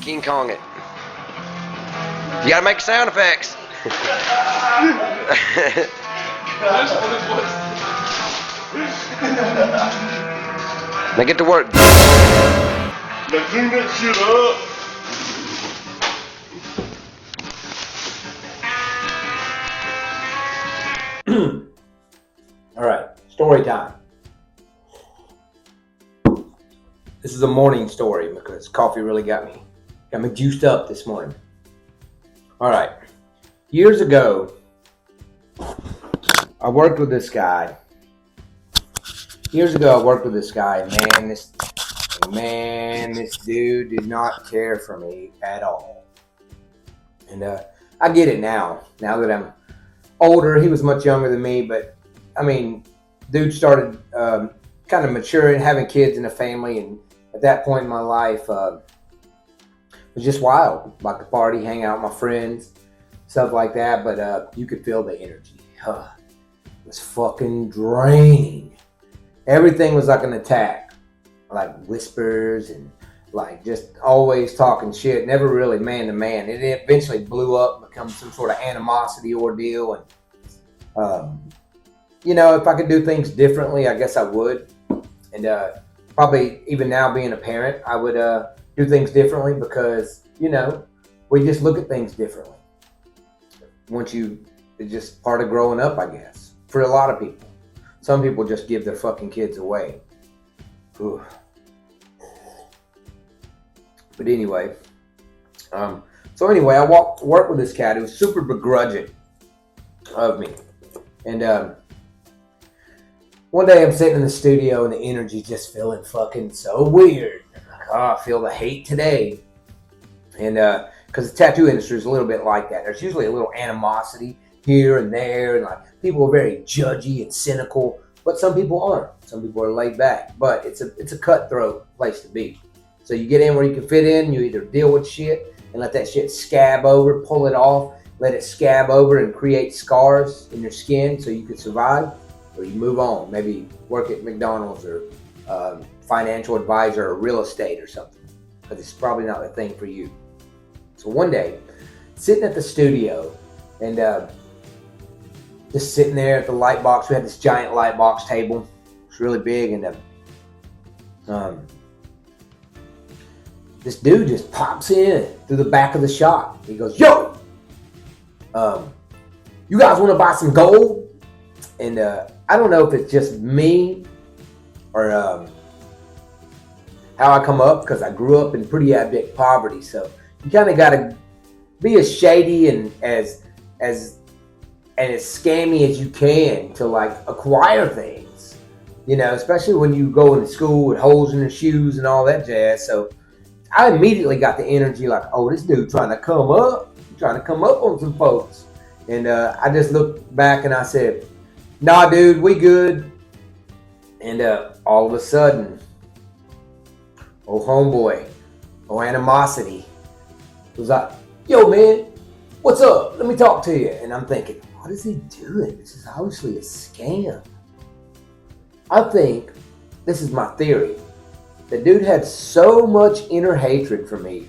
King Kong it. You gotta make sound effects. Now get to work. Now clean that shit up. All right, story time. This is a morning story because coffee really got me juiced up this morning. All right, years ago, I worked with this guy. Man, this dude did not care for me at all. And I get it now that I'm older. He was much younger than me, but I mean, dude started kind of maturing, having kids and a family, and at that point in my life, it was just wild. Like to party, hang out with my friends, stuff like that, but you could feel the energy. It was fucking draining. Everything was like an attack, like whispers and like just always talking shit, never really man to man. It eventually blew up, become some sort of animosity ordeal, and if I could do things differently, I guess I would. And probably even now being a parent, I would do things differently because, we just look at things differently. It's just part of growing up, I guess, for a lot of people. Some people just give their fucking kids away. Ooh. But anyway, I worked with this cat who was super begrudging of me. And one day I'm sitting in the studio and the energy's just feeling fucking so weird. I feel the hate today. And because the tattoo industry is a little bit like that. There's usually a little animosity here and there, and like people are very judgy and cynical, but some people aren't. Some people are laid back, but it's a cutthroat place to be. So you get in where you can fit in. You either deal with shit and let that shit scab over, pull it off, let it scab over and create scars in your skin so you can survive, or you move on. Maybe work at McDonald's or financial advisor or real estate or something, because it's probably not the thing for you. So one day, sitting at the studio and just sitting there at the light box, we had this giant light box table. It's really big, and this dude just pops in through the back of the shop. He goes, "Yo, you guys want to buy some gold?" And I don't know if it's just me or how I come up, because I grew up in pretty abject poverty. So you kind of got to be as shady and as scammy as you can to like acquire things, especially when you go into school with holes in your shoes and all that jazz. So I immediately got the energy like, oh, this dude trying to come up on some folks. And I just looked back and I said, "Nah, dude, we good." And all of a sudden, homeboy, animosity was like, "Yo, man, what's up? Let me talk to you." And I'm thinking, what is he doing? This is obviously a scam. I think, this is my theory, the dude had so much inner hatred for me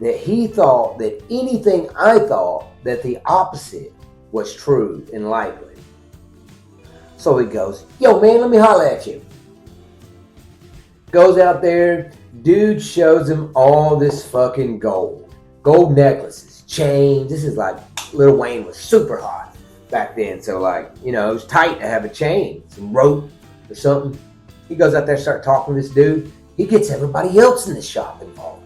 that he thought that anything I thought, that the opposite was true and likely. So he goes, "Yo, man, let me holler at you." Goes out there, dude shows him all this fucking gold necklaces, chains. This is like, Lil Wayne was super hot back then. So like, it was tight to have a chain, some rope or something. He goes out there, start talking to this dude. He gets everybody else in the shop involved.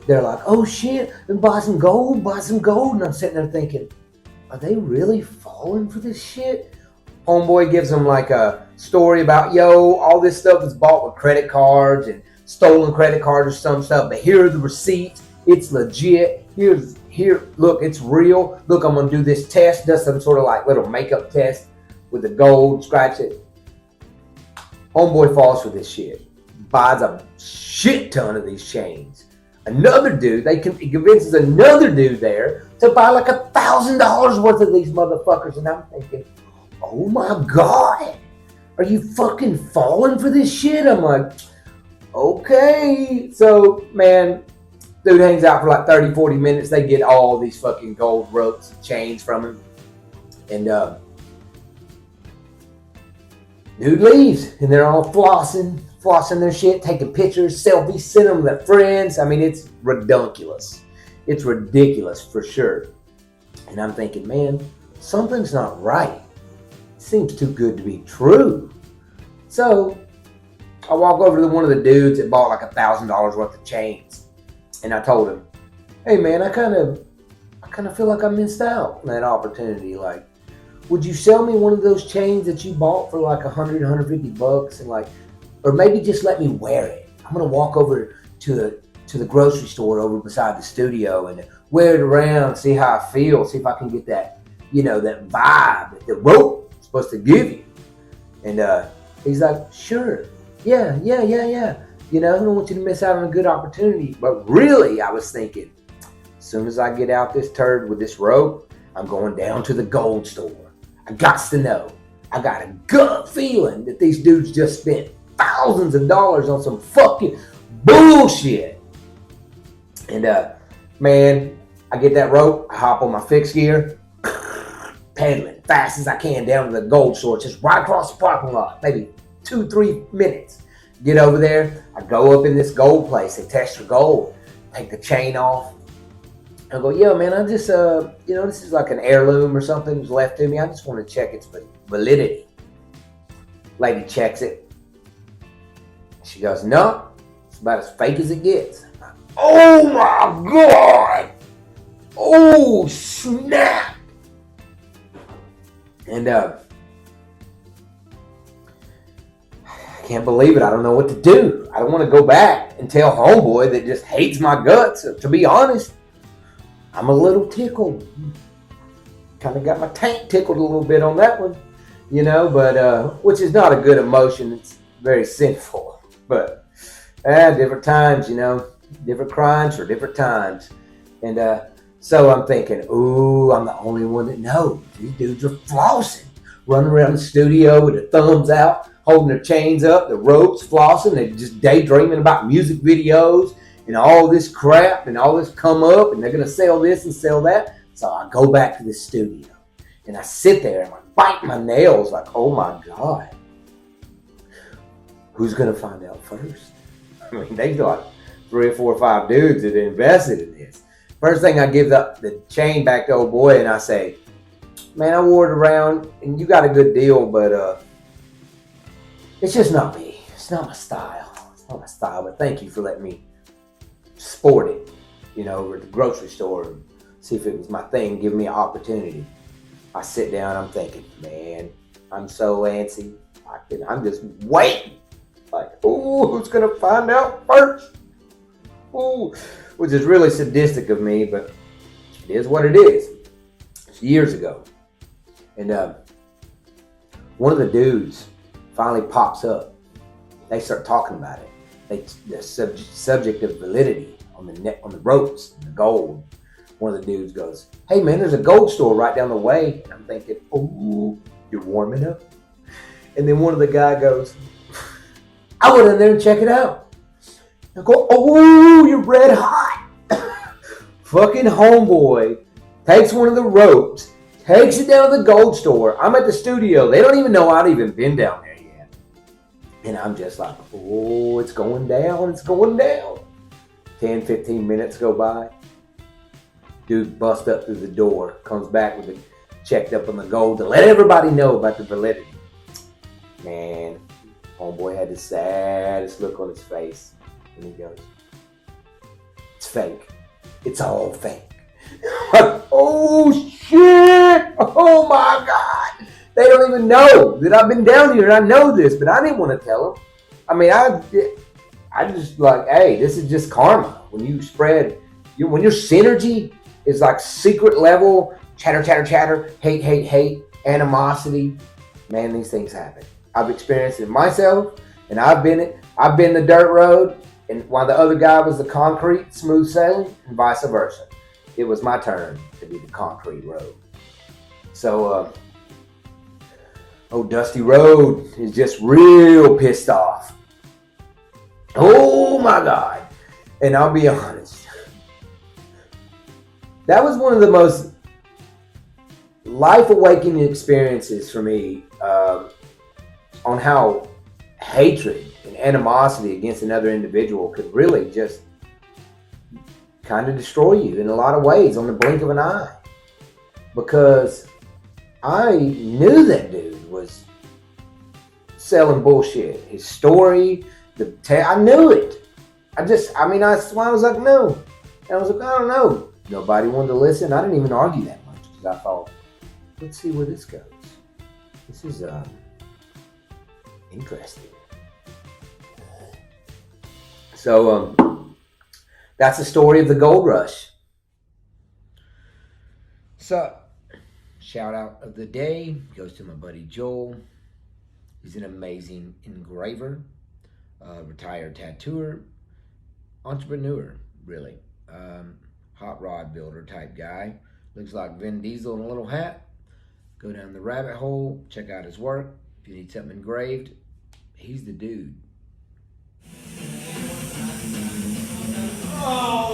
They're like, "Oh shit, buy some gold. And I'm sitting there thinking, are they really falling for this shit? Homeboy gives them like a story about, all this stuff is bought with credit cards and stolen credit cards or some stuff, but here are the receipts. It's legit. Here, look, it's real. Look, I'm gonna do this test. Does some sort of like little makeup test with the gold, scratch it. Homeboy falls for this shit. Buys a shit ton of these chains. Another dude, he convinces another dude there to buy like $1,000 worth of these motherfuckers. And I'm thinking, oh my God, are you fucking falling for this shit? I'm like, okay. So, man, Dude hangs out for like 30, 40 minutes. They get all these fucking gold ropes and chains from him. And dude leaves. And they're all flossing their shit, taking pictures, selfies, sending them to their friends. I mean, it's redunculous. It's ridiculous for sure. And I'm thinking, man, something's not right. It seems too good to be true. So I walk over to one of the dudes that bought like $1,000 worth of chains. And I told him, hey man, I kind of feel like I missed out on that opportunity. Like, would you sell me one of those chains that you bought for like $100-$150 and like, or maybe just let me wear it? I'm gonna walk over to the grocery store over beside the studio and wear it around, see how I feel, see if I can get that, that vibe that the rope is supposed to give you. And he's like, sure, yeah. I don't want you to miss out on a good opportunity. But really, I was thinking, as soon as I get out this turd with this rope, I'm going down to the gold store. I got to know. I got a gut feeling that these dudes just spent thousands of dollars on some fucking bullshit. And man, I get that rope, I hop on my fixed gear, pedaling fast as I can down to the gold store, just right across the parking lot, maybe 2-3 minutes. Get over there, I go up in this gold place, they test your gold, take the chain off. I go, yeah, man, I just, this is like an heirloom or something was left to me. I just want to check its validity. Lady checks it. She goes, no, it's about as fake as it gets. Oh my God! Oh, snap! And, I can't believe it. I don't know what to do. I don't want to go back and tell homeboy that just hates my guts. To be honest, I'm a little tickled. Kind of got my tank tickled a little bit on that one, but which is not a good emotion. It's very sinful. But different times, different crimes for different times. And so I'm thinking, ooh, I'm the only one that knows. These dudes are flossing, running around the studio with their thumbs out, holding their chains up, the ropes, flossing. They're just daydreaming about music videos and all this crap and all this come up, and they're going to sell this and sell that. So I go back to the studio, and I sit there, and I bite my nails like, oh my God. Who's going to find out first? I mean, they got 3 or 4 or 5 dudes that invested in this. First thing, I give the chain back to old boy, and I say, man, I wore it around, and you got a good deal, but it's just not me. It's not my style. It's not my style, but thank you for letting me sport it, over at the grocery store and see if it was my thing, give me an opportunity. I sit down, I'm thinking, man, I'm so antsy. I'm just waiting. Like, ooh, who's going to find out first? Ooh, which is really sadistic of me, but it is what it is. It's years ago. And one of the dudes finally pops up. They start talking about it. The subject of validity on the ropes and the gold. One of the dudes goes, hey man, there's a gold store right down the way. And I'm thinking, oh, you're warming up. And then one of the guy goes, I went in there and check it out. I go, oh, you're red hot. Fucking homeboy takes one of the ropes, takes it down to the gold store. I'm at the studio. They don't even know I'd even been down there yet. And I'm just like, oh, it's going down. It's going down. 10, 15 minutes go by. Dude busts up through the door, comes back with it checked up on the gold to let everybody know about the validity. Man, homeboy had the saddest look on his face. And he goes, it's fake. It's all fake. Like, oh shit! Oh my God! They don't even know that I've been down here and I know this, but I didn't want to tell them. I mean, I just like, hey, this is just karma. When you spread, when your synergy is like secret level, chatter, hate, animosity, man, these things happen. I've experienced it myself, and I've been the dirt road, and while the other guy was the concrete, smooth sailing, and vice versa. It was my turn to be the concrete road. So, Dusty Road is just real pissed off. Oh my God. And I'll be honest, that was one of the most life awakening experiences for me, on how hatred and animosity against another individual could really just kind of destroy you in a lot of ways on the blink of an eye. Because I knew that dude was selling bullshit. His story, I knew it. That's why I was like, no. And I was like, I don't know. Nobody wanted to listen. I didn't even argue that much because I thought, let's see where this goes. This is interesting. So that's the story of the gold rush. So, shout out of the day goes to my buddy Joel. He's an amazing engraver, retired tattooer, entrepreneur, really. Hot rod builder type guy. Looks like Vin Diesel in a little hat. Go down the rabbit hole, check out his work. If you need something engraved, he's the dude. Oh,